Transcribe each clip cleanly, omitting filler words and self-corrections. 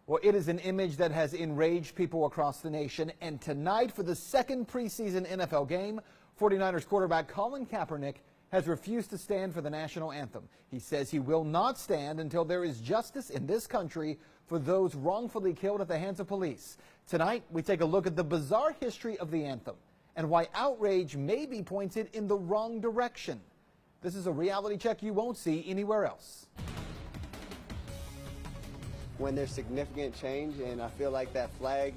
Well, it is an image that has enraged people across the nation. And tonight, for the second preseason NFL game, 49ers quarterback Colin Kaepernick has refused to stand for the national anthem. He says he will not stand until there is justice in this country for those wrongfully killed at the hands of police. Tonight, we take a look at the bizarre history of the anthem and why outrage may be pointed in the wrong direction. This is a reality check you won't see anywhere else. When there's significant change, and I feel like that flag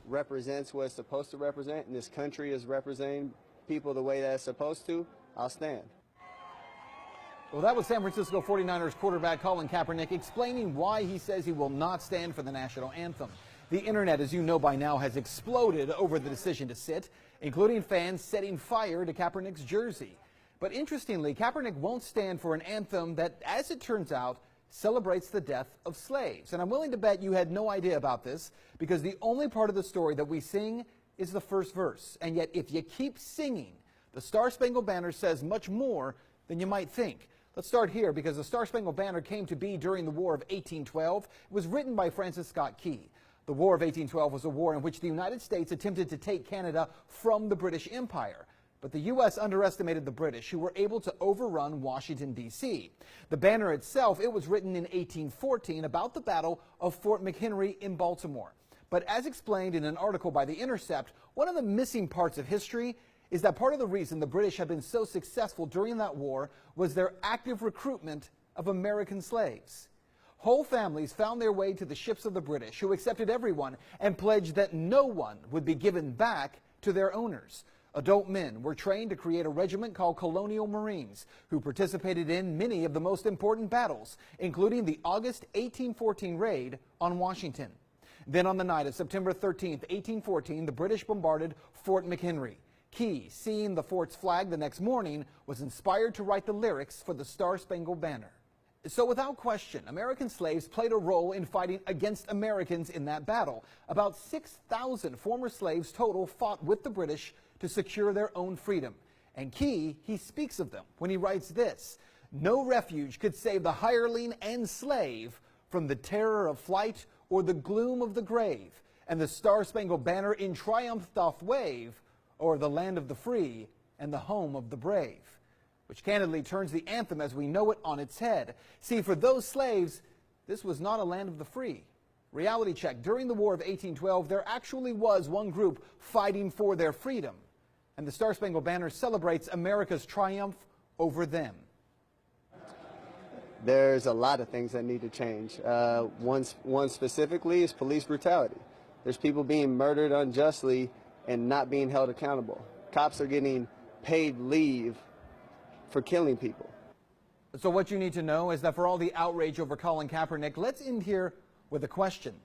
represents what it's supposed to represent, and this country is representing people the way that it's supposed to, I'll stand. Well, that was San Francisco 49ers quarterback Colin Kaepernick explaining why he says he will not stand for the national anthem. The internet, as you know by now, has exploded over the decision to sit, including fans setting fire to Kaepernick's jersey. But interestingly, Kaepernick won't stand for an anthem that, as it turns out, celebrates the death of slaves. And I'm willing to bet you had no idea about this, because the only part of the story that we sing is the first verse. And yet, if you keep singing, the Star-Spangled Banner says much more than you might think. Let's start here, because the Star-Spangled Banner came to be during the War of 1812. It was written by Francis Scott Key. The War of 1812 was a war in which the United States attempted to take Canada from the British Empire. But the U.S. underestimated the British, who were able to overrun Washington, D.C. The banner itself, it was written in 1814 about the Battle of Fort McHenry in Baltimore. But as explained in an article by The Intercept, one of the missing parts of history is that part of the reason the British have been so successful during that war was their active recruitment of American slaves. Whole families found their way to the ships of the British, who accepted everyone and pledged that no one would be given back to their owners. Adult men were trained to create a regiment called Colonial Marines, who participated in many of the most important battles, including the August 1814 raid on Washington. Then on the night of September 13, 1814, the British bombarded Fort McHenry. Key, seeing the fort's flag the next morning, was inspired to write the lyrics for the Star-Spangled Banner. So without question, American slaves played a role in fighting against Americans in that battle. About 6,000 former slaves total fought with the British to secure their own freedom. And Key, he speaks of them when he writes this: "No refuge could save the hireling and slave from the terror of flight or the gloom of the grave, and the Star-Spangled Banner in triumph doth wave o'er the land of the free and the home of the brave." Which candidly turns the anthem as we know it on its head. See, for those slaves, this was not a land of the free. Reality check. During the War of 1812, there actually was one group fighting for their freedom. And the Star-Spangled Banner celebrates America's triumph over them. There's a lot of things that need to change. One specifically is police brutality. There's people being murdered unjustly and not being held accountable. Cops are getting paid leave for killing people. So what you need to know is that for all the outrage over Colin Kaepernick, let's end here with a question.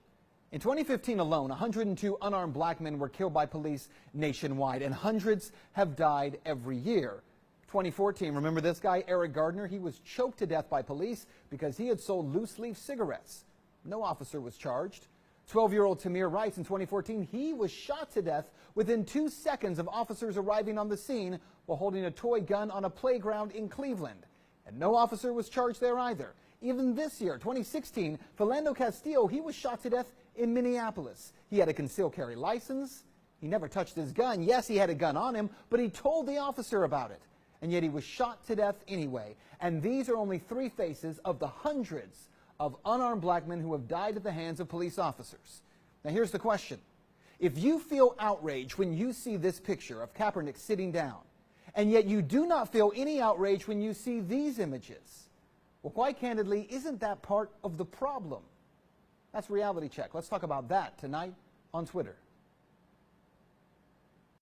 In 2015 alone, 102 unarmed black men were killed by police nationwide, and hundreds have died every year. 2014, remember this guy, Eric Gardner? He was choked to death by police because he had sold loose-leaf cigarettes. No officer was charged. 12-year-old Tamir writes in 2014, he was shot to death within 2 seconds of officers arriving on the scene while holding a toy gun on a playground in Cleveland. And no officer was charged there either. Even this year, 2016, Philando Castillo, he was shot to death in Minneapolis. He had a concealed carry license. He never touched his gun. Yes, he had a gun on him, but he told the officer about it. And yet he was shot to death anyway. And these are only 3 faces of the hundreds of unarmed black men who have died at the hands of police officers. Now here's the question. If you feel outrage when you see this picture of Kaepernick sitting down, and yet you do not feel any outrage when you see these images, well, quite candidly, isn't that part of the problem? That's Reality Check. Let's talk about that tonight on Twitter.